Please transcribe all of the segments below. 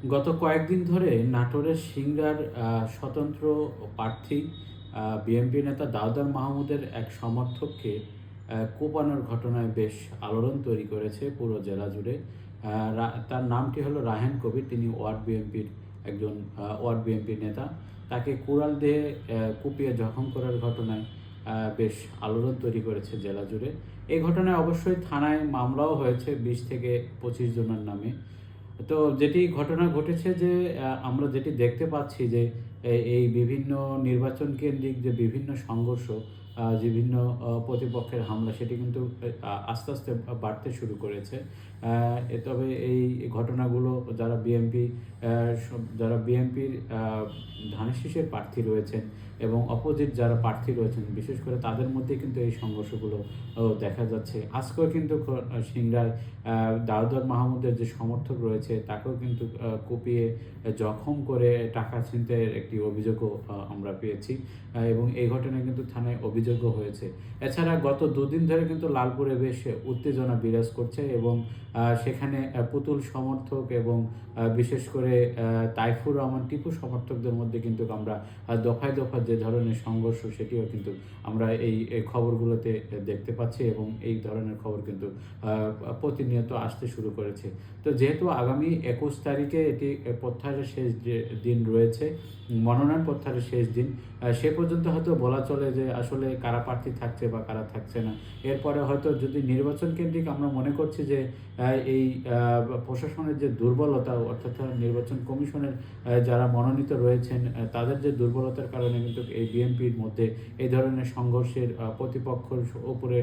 গত কয়েকদিন ধরে নাটোরের সিংড়ার স্বতন্ত্র প্রার্থী বিএনপি নেতা দাউদার মাহমুদের এক সমর্থককে কোপানোর ঘটনায় বেশ আলোড়ন তৈরি করেছে পুরো জেলা জুড়ে। তার নামটি হলো রায়হান কবির। তিনি একজন ওয়ার্ড বিএনপির নেতা। তাকে কুড়াল দিয়ে কুপিয়ে জখম করার ঘটনায় বেশ আলোড়ন তৈরি করেছে জেলা জুড়ে। এই ঘটনায় অবশ্যই থানায় মামলাও হয়েছে 20 থেকে 25 জনের নামে। তো যেটি ঘটনা ঘটেছে যে আমরা যেটি দেখতে পাচ্ছি যে এই বিভিন্ন নির্বাচন কেন্দ্রিক যে বিভিন্ন সংঘর্ষ, বিভিন্ন প্রতিপক্ষের হামলা, সেটি কিন্তু আস্তে আস্তে বাড়তে শুরু করেছে। তবে এই ঘটনাগুলো যারা বিএনপির ধানের শীষের প্রার্থী রয়েছেন এবং অপোজিট যারা প্রার্থী রয়েছেন, বিশেষ করে তাদের মধ্যে কিন্তু এই সংঘর্ষগুলো দেখা যাচ্ছে। আজকেও কিন্তু সিংড়ায় দাউদ মাহমুদের যে সমর্থক রয়েছে তাকেও কিন্তু কুপিয়ে জখম করে টাকা ছিনতাইয়ের একটি অভিযোগও আমরা পেয়েছি, এবং এই ঘটনায় কিন্তু থানায় অভিযোগও হয়েছে। এছাড়া গত দুদিন ধরে কিন্তু লালপুরে বেশ উত্তেজনা বিরাজ করছে, এবং সেখানে পুতুল সমর্থক এবং বিশেষ করে তাইফুর রহমান টিপু সমর্থকদের মধ্যে কিন্তু আমরা দফায় দফায় যে ধরনের সংঘর্ষ, সেটিও কিন্তু আমরা এই খবরগুলোতে দেখতে পাচ্ছি, এবং এই ধরনের খবর কিন্তু প্রতিনিয়ত আসতে শুরু করেছে। তো যেহেতু আগামী 21 তারিখে এটি প্রত্যাহারের শেষ দিন রয়েছে, মনোনয়ন প্রত্যাহারের শেষ দিন, সে পর্যন্ত হয়তো বলা চলে যে আসলে কারা প্রার্থী থাকছে বা কারা থাকছে না। এরপরে হয়তো যদি নির্বাচন কেন্দ্রিক আমরা মনে করছি যে এই প্রশাসনের যে দুর্বলতা, অর্থাৎ নির্বাচন কমিশনের যারা মনোনীত রয়েছেন তাদের যে দুর্বলতার কারণে কিন্তু এই বিএনপির মধ্যে এই ধরনের সংঘর্ষের, প্রতিপক্ষের উপরে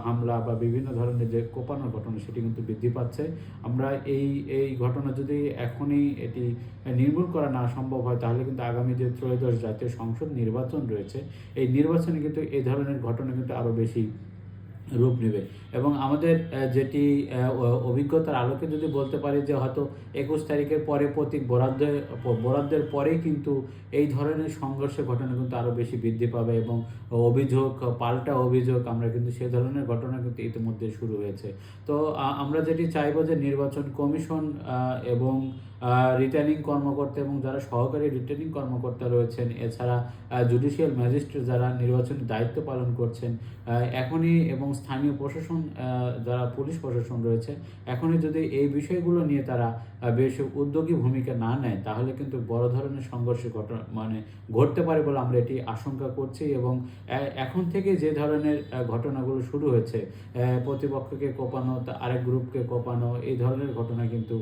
হামলা বা বিভিন্ন ধরনের যে কোপানোর ঘটনা, সেটি কিন্তু বৃদ্ধি পাচ্ছে। আমরা এই ঘটনা যদি এখনই এটি নির্মূল করা না সম্ভব হয়, তাহলে কিন্তু আগামী যে ত্রয়োদশ জাতীয় সংসদ নির্বাচন রয়েছে, এই নির্বাচনে কিন্তু এই ধরনের ঘটনা কিন্তু আরও বেশি রূপ নেবে। এবং আমাদের যেটি অভিজ্ঞতার আলোকে যদি বলতে পারি যে হয়তো 21 তারিখের পরে প্রতীক বরাদ্দের পরেই কিন্তু এই ধরনের সংঘর্ষের ঘটনা কিন্তু আরও বেশি বৃদ্ধি পাবে, এবং অভিযোগ, পাল্টা অভিযোগ, আমরা কিন্তু সে ধরনের ঘটনা কিন্তু ইতিমধ্যে শুরু হয়েছে। তো আমরা যেটি চাইবো যে নির্বাচন কমিশন এবং রিটার্নিং কর্মকর্তা এবং যারা সহকারী রিটার্নিং কর্মকর্তা রয়েছেন, এছাড়া জুডিশিয়াল ম্যাজিস্ট্রেট যারা নির্বাচনের দায়িত্ব পালন করছেন, এখনই, এবং স্থানীয় প্রশাসন, যারা পুলিশ প্রশাসন রয়েছে, এখনই যদি এই বিষয়গুলো নিয়ে তারা বেশ উদ্যোগী ভূমিকা না নেয়, তাহলে কিন্তু বড় ধরনের সংঘর্ষের ঘটনা ঘটতে পারে বলে আমরা এটি আশঙ্কা করছি। এবং এখন থেকে যে ধরনের ঘটনাগুলো শুরু হয়েছে, প্রতিপক্ষকে কোপানো, আরেক গ্রুপকে কোপানো, এই ধরনের ঘটনা কিন্তু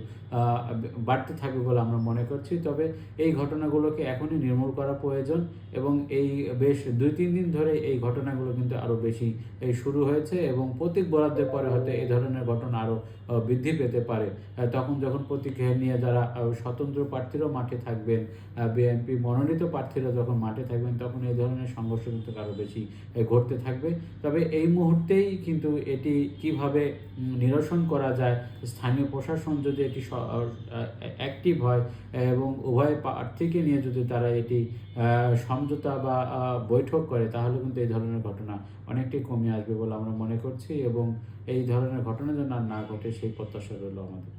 বাড়তে থাকবে বলে আমরা মনে করছি। তবে এই ঘটনাগুলোকে এখনই নির্মূল করা প্রয়োজন, এবং এই বেশ 2-3 দিন ধরে এই ঘটনাগুলো কিন্তু আরও বেশি শুরু হয়েছে, এবং প্রতীক বরাদ্দের পরে হয়তো এই ধরনের ঘটনা আরও বৃদ্ধি পেতে পারে। তখন যখন প্রতীক নিয়ে যারা স্বতন্ত্র প্রার্থীরাও মাঠে থাকবেন, বিএনপি মনোনীত প্রার্থীরা যখন মাঠে থাকবেন, তখন এই ধরনের সংঘর্ষ কিন্তু আরও বেশি ঘটতে থাকবে। তবে এই মুহূর্তেই কিন্তু এটি কিভাবে নিরসন করা যায়, স্থানীয় প্রশাসন যদি এটি অ্যাক্টিভ হয় এবং উভয় প্রার্থীকে নিয়ে যদি তারা এটি সমঝোতা বা বৈঠক করে, তাহলে কিন্তু এই ধরনের ঘটনা অনেকটাই কমে আসবে বলে আমরা মনে করছি, এবং এই ধরনের ঘটনা যেন আর না ঘটে সেই প্রত্যাশা রইল আমাদের।